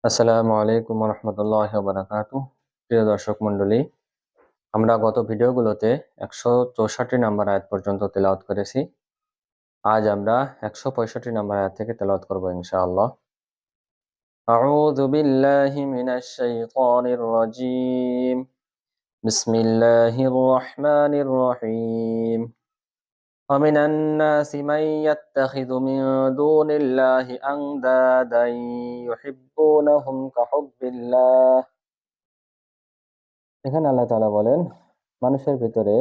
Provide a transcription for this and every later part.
আসসালামু আলাইকুম রহমতুল্লাহ বারাকাতুহ। প্রিয় দর্শক মন্ডলী, আমরা গত ভিডিওগুলোতে 164 নম্বর আয়াত পর্যন্ত তেলাওয়াত করেছি। আজ আমরা 165 নম্বর আয়াত থেকে তেলাওয়াত করব ইনশাআল্লাহ। আউযু বিল্লাহি মিনাশ শাইতানির রাজীম। বিসমিল্লাহির রহমানির রহিম। ومن الناس من يتخذ من دون الله أندادا يحبونهم كحب الله। এখানে আল্লাহ তাআলা বলেন, মানুষের ভিতরে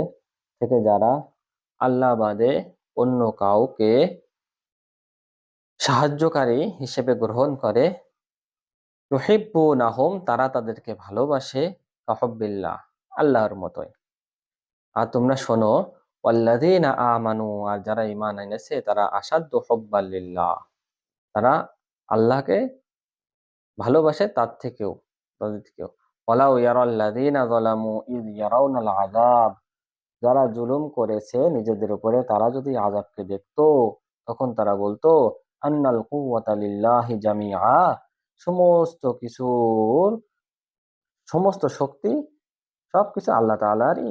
থেকে যারা আল্লাহ বাদে অন্য কাউকে সাহায্যকারী হিসেবে গ্রহণ করে, ইউহিব্বুনাহুম তারা তাদেরকে ভালোবাসে কাহুব্বিল্লাহ আল্লাহর মতোই। আর তোমরা শোনো, ওয়াল্লাযীনা আমানু আর যারা ঈমান এনেছে তারা আশাদ্দু হুব্বাল লিল্লাহ, তারা আল্লাহকে ভালোবাসে তাদের থেকেও। ওয়ালাউ ইয়ারাল্লাযীনা যালামু ইয ইয়ারাউনাল আযাব, যারা জুলুম করেছে নিজেদের উপরে, তারা যদি আযাবকে দেখতো তখন তারা বলতো আন্নাল কুওয়াতা লিল্লাহি জামিআ, সমস্ত কিছুর সমস্ত শক্তি সবকিছু আল্লাহ তাআলারই।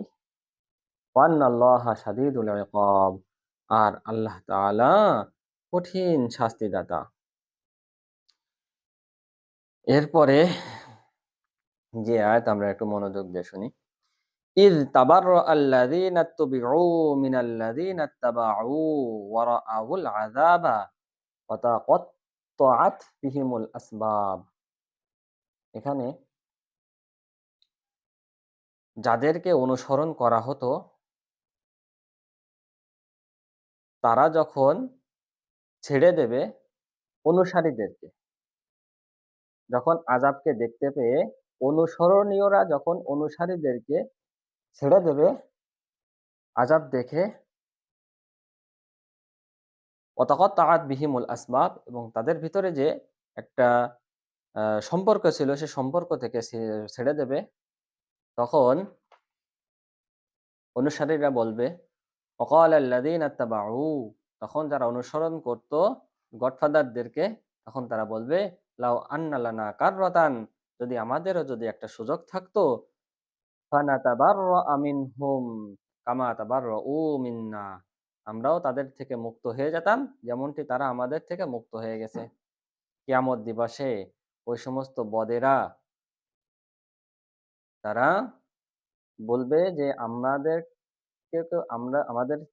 ওয়া আন্নাল্লাহা শাদীদুল ইকাব, আর আল্লাহ তাআলা কঠিন শাস্তিদাতা। এরপরে যে আয়াত আমরা একটু মনোযোগ দিয়ে শুনি। ইয তাবাররাআল্লাযীনা তুবিউ মিনাল্লাযীনা ইত্তাবাউ ওয়া রাআউল আযাবা ওয়া তাকাত্তাআত বিহিমুল আসবাব। এখানে যাদেরকে অনুসরণ করা হতো তারা যখন ছেড়ে দেবে অনুসারীদেরকে, যখন আযাবকে দেখতে পেয়ে অনুসরণীয়রা যখন অনুসারীদেরকে ছেড়ে দেবে আযাব দেখে, ওয়া তাকাত্তাআত বিহিমুল আসবাব, এবং তাদের ভিতরে যে একটা সম্পর্ক ছিল সে সম্পর্ক থেকে ছেড়ে দেবে, তখন অনুসারীরা বলবে ওয়াকালাল্লাযীনা ইত্তাবাউ, তখন যারা অনুসরণ করত গডফাদারদেরকে, তখন তারা বলবে লাউ আন্না লানা কাররাতান, যদি একটা সুযোগ থাকতো, ফানাতাবাররাআ মিনহুম কামা তাবাররাউ মিন্না, আমরাও তাদের থেকে মুক্ত হয়ে যেতাম যেমনটি তারা আমাদের থেকে মুক্ত হয়ে গেছে। কিয়ামত দিবসে ওই সমস্ত বদেরা তারা বলবে যে আমাদের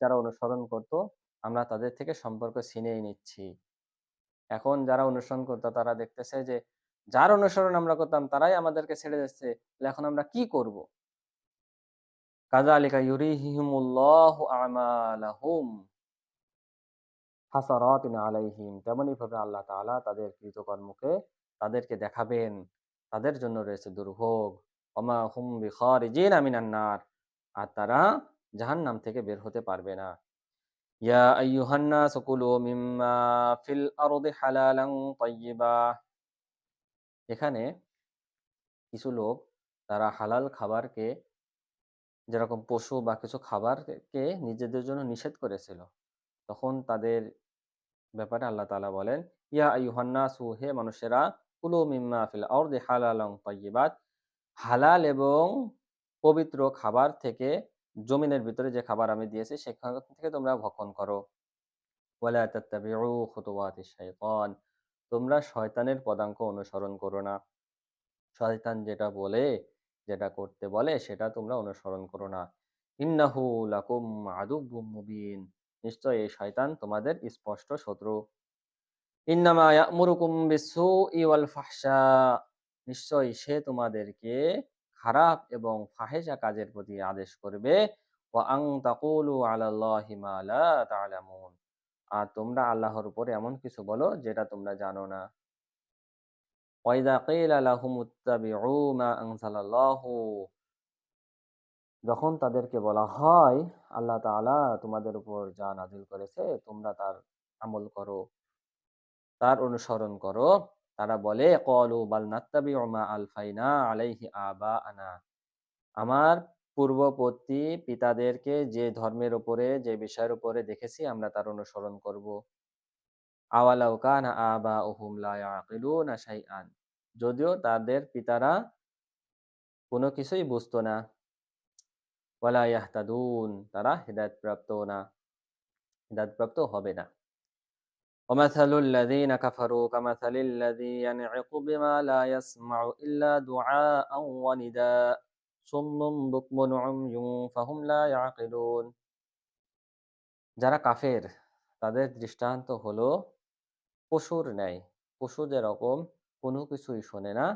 যারা অনুসরণ করত, আমরা তাদের থেকে সম্পর্ক ছিনিয়ে নিচ্ছি। এখন যারা অনুসরণ করতো তারা দেখতেছে যে যার অনুসরণ আমরা করতাম তারাই আমাদেরকে ছেড়ে যাচ্ছে, তাহলে এখন আমরা কি করব? কাযালিকা ইউরিহিমুল্লাহু আমালাহুম হাসারাতিন আলাইহিম, তেমনি ভাবে আল্লাহ তাআলা তাদের কৃতকর্মকে তাদেরকে দেখাবেন, তাদের জন্য রয়েছে দুর্ভোগ। ওমা হুম বিখারিজিনা মিনান নার, আর তারা জাহান্নাম থেকে বের হতে পারবে না। ইয়া আইয়ুহান নাস কুলু মিম্মা ফিল আরদি হালালান তাইয়্যিবা, এখানে কিছু লোক তারা হালাল খাবারকে, যেরকম পশু বা কিছু খাবারকে নিজেদের জন্য নিষেধ করেছিল, তখন তাদের ব্যাপারে আল্লাহ তাআলা বলেন, ইয়া আইয়ুহান নাসু, হে মানুষেরা, কুলু মিম্মা ফিল আরদি হালালান তাইয়্যিবাত, হালাল এবং পবিত্র খাবার থেকে, জমিনের ভিতরে যে খাবার আমি দিয়েছি সেখান থেকে তোমরা ভক্ষণ করো। ওয়ালা তাত্তাবিউ খুতুওয়াতিশ শাইতান, তোমরা শয়তানের পদাঙ্ক অনুসরণ করো না। শয়তান যেটা বলে, যেটা করতে বলে সেটা তোমরা অনুসরণ করো না। ইন্নাহু লাকুম আদুব্বুম মুবিন, নিশ্চয় এই শয়তান তোমাদের স্পষ্ট শত্রু। ইন্নামা ইয়া'মুরুকুম বিস-সুই ওয়াল ফাহশা, নিশ্চয়ই সে তোমাদেরকে খারাপ এবং ফাহেসা কাজের প্রতি আদেশ করবে। ওয়া আন তাকুলু আলাল্লাহি মা লা তা'লামুন, আর তোমরা আল্লাহর উপরে এমন কিছু বলো যেটা তোমরা জানো না। ওয়া ইযা কিলা লাহুমুত্তাবিউ মা আনজালাল্লাহু, যখন তাদেরকে বলা হয় আল্লাহ তাআলা তোমাদের উপর যা নাযিল করেছে তোমরা তার আমল করো, তার অনুসরণ করো, তারা বলে ক্বালু বাল নাত্তাবিউ মা আলফাইনা আলাইহি আবাআনা, আমার পূর্ববর্তী পিতাদেরকে যে ধর্মের উপরে, যে বিষয়ের উপরে দেখেছি আমরা তার অনুসরণ করব। আওয়ালাউ কানা আবাউহুম লা ইয়াকিলুনা শাইআন, যদিও তাদের পিতারা কোনো কিছুই বুঝতো না। ওয়ালা ইয়াহতাদুন, তারা হেদায়েতপ্রাপ্তও না, হেদায়েতপ্রাপ্ত হবে না। ومثل الذين كفروا كمثل الذي ينعق بما لا يسمع إلا دعاء ونداء صم بكم عمي فهم لا يعقلون। যারা কাফের তাদের দৃষ্টান্ত হলো পশুর ন্যায়। পশু যেরকম কোনো কিছুই শোনে না,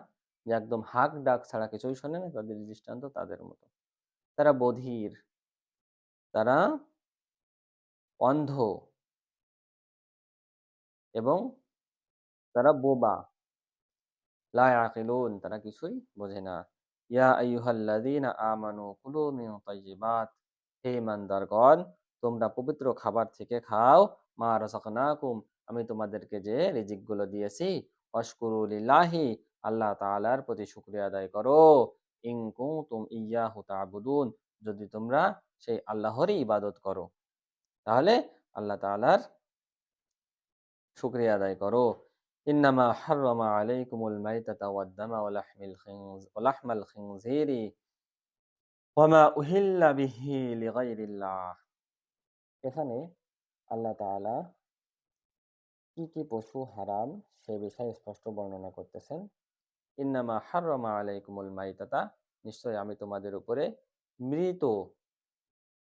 যে একদম হাক ডাক ছাড়া কিছুই শোনে না, তাদের দৃষ্টান্ত তাদের মতো। তারা বধির, তারা অন্ধ এবং তারা বোবা। লা ইয়াকিলুন, তারা কিছুই বোঝে না। ইয়া আইয়ুহাল্লাযীনা আমানু কুলু মিন তাইয়্যিবাত, হে ঈমানদারগণ, তোমরা পবিত্র খাবার থেকে খাও। মা রাযাকনাকুম, আমি তোমাদেরকে যে রিজিকগুলো দিয়েছি। ওয়াশকুরু লিল্লাহি, আল্লাহ তাআলার প্রতি শুকরিয়া আদায় করো। ইন কুনতুম ইয়্যাহু তা'বুদুন, যদি তোমরা সেই আল্লাহরই ইবাদত করো, তাহলে আল্লাহ তাআলার শুকরিয়া আদায় করো। ইন্নামা হাররামা আলাইকুমুল মাইতাতা ওয়াদ-দামা ওয়া লাহমাল খিনজিরি ওয়া মা উহিল্লা বিহি লিগাইরিল্লাহ। এখানে আল্লাহ তাআলা কি কি পশু হারাম সে বিষয়ে স্পষ্ট বর্ণনা করতেছেন। ইন্নামা হাররামা আলাইকুমুল মাইতাতা, নিশ্চয়ই আমি তোমাদের উপরে মৃত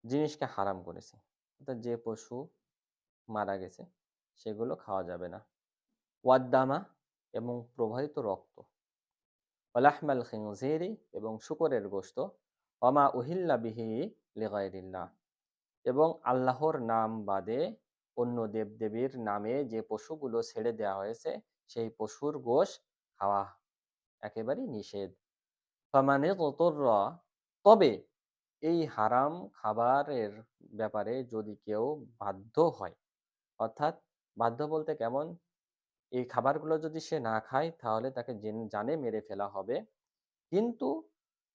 জিনিসকে হারাম করেছি। অর্থাৎ যে পশু মারা গেছে সেগুলো খাওয়া যাবে না। ওয়াদ-দামা, এবং প্রবাহিত রক্ত। ওয়ালাহমাল খিনজিরি, এবং শূকরের গোশত। ওয়ামা উহিল্লা বিহি লিগাইরিল্লাহ, এবং আল্লাহর নাম বাদে অন্য দেবদেবীর নামে যে পশুগুলো ছেড়ে দেওয়া হয়েছে সেই পশুর গোশত খাওয়া একেবারেই নিষেধ। ফামান ইযতুররা, তবে এই হারাম খাবারের ব্যাপারে যদি কেউ বাধ্য হয়, অর্থাৎ বাধ্য বলতে কেমন, এই খাবারগুলো যদি সে না খায় তাহলে তাকে জানে মেরে ফেলা হবে। কিন্তু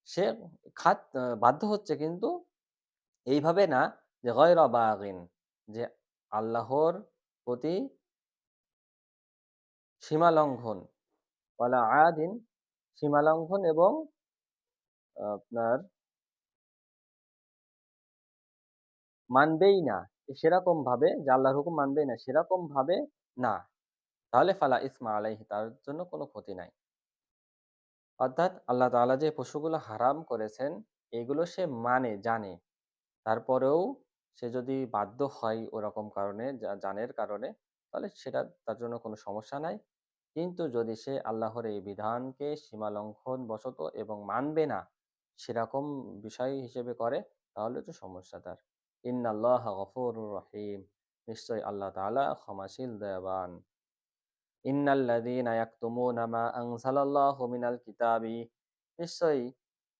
সে বাধ্য হচ্ছে, কিন্তু এইভাবে না যে গয়রা বাগিন, যে আল্লাহর প্রতি সীমালঙ্ঘন, ওয়ালা আদিন, সীমালঙ্ঘন এবং আপনার মানবেই না, সেরকম ভাবে যে আল্লাহর হুকুম মানবেই না সেরকম ভাবে না, তাহলে ফালা ইসমা আলাইহি, তার জন্য কোনো ক্ষতি নাই। অর্থাৎ আল্লাহ তাআলা যে পশুগুলো হারাম করেছেন এগুলো সে মানে, জানে, তারপরেও সে যদি বাধ্য হয় ওরকম কারণে, জানের কারণে, তাহলে সেটা তার জন্য কোনো সমস্যা নাই। কিন্তু যদি সে আল্লাহর এই বিধানকে সীমালঙ্ঘন বশত এবং মানবে না সেরকম বিষয় হিসেবে করে, তাহলে তো সমস্যা তার। ইন্নাল্লাহা গফুরুর রহিম, নিশ্চয়ই আল্লাহ তাআলা ক্ষমাশীল দয়াবান। ইন্নাল্লাযীনা ইয়াকতুমুনা মা আনজালাল্লাহু মিনাল কিতাবি, নিশ্চয়ই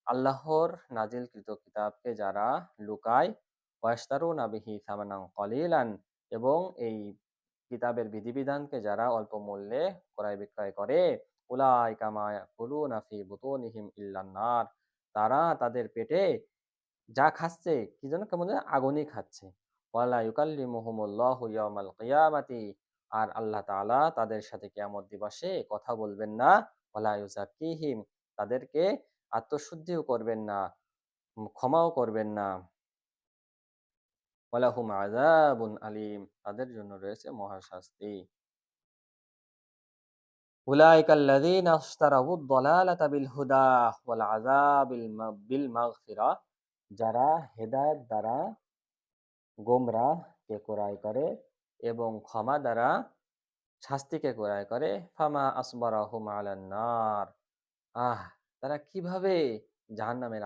আল্লাহর নাজিলকৃত কিতাবকে যারা লুকায়, ওয়াশতারুনা বিহি সামানান কলিলান, এবং এই কিতাবের বিধিবিধানকে যারা অল্প মূল্যে ক্রয় বিক্রয় করে, উলাইকা মা ইয়াকুলুনা ফি বুতুনিহিম ইল্লান নার, তারা তাদের পেটে যা খাচ্ছে কি যেন কেমন যেন আগুনই খাচ্ছে। ওয়ালা ইউকাল্লিমুহুমুল্লাহু ইয়াওমাল কিয়ামাতি, আর আল্লাহ তাআলা তাদের সাথে কিয়ামত দিবসে কথা বলবেন না। ওয়ালা ইউযাক্কিহিম, তাদেরকে আত্মশুদ্ধিও করবেন না, ক্ষমাও করবেন না। ওয়ালাহুম আযাবুন আলীম, তাদের জন্য রয়েছে মহাশাস্তি। উলাইকাল্লাযীনা ইশতারাউদ দালালাতা বিল হুদা ওয়াল আযাবিল বিল মাগফিরা, যারা হেদায়েত দ্বারা গোমরাহকে ক্রয় করে এবং ক্ষমা দ্বারা শাস্তিকে ক্রয় করে। ফামা আসবারাহুম আলান নার, আহ, তারা কিভাবে জাহান্নামের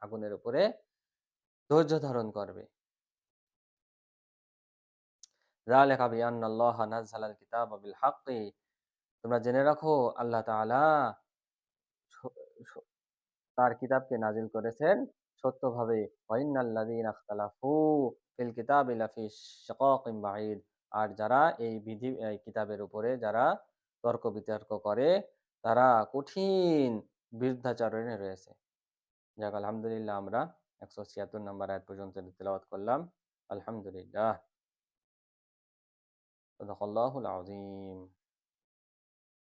আগুনের উপরে ধৈর্য ধারণ করবে। যালিকা বিআন্নাল্লাহা নাযালাল কিতাবা বিল হাক্কি, তোমরা জেনে রাখো আল্লাহ তাআলা স স তার কিতাবকে নাজিল করেছেন সত্যভাবে। ওয়া ইন্নাল্লাযীনা ইখতালাফু ফিল কিতাবি লাফি শিকাকিন বাঈদ, আর যারা এই কিতাবের উপরে যারা তর্ক বিতর্ক করে তারা কঠিন বিরুদ্ধাচরণে রয়েছে। যাক, আলহামদুলিল্লাহ, আমরা ১৭৬ নম্বর আয়াত পর্যন্ত তিলাওয়াত করলাম। আলহামদুলিল্লাহ। সাদাকাল্লাহুল আযীম।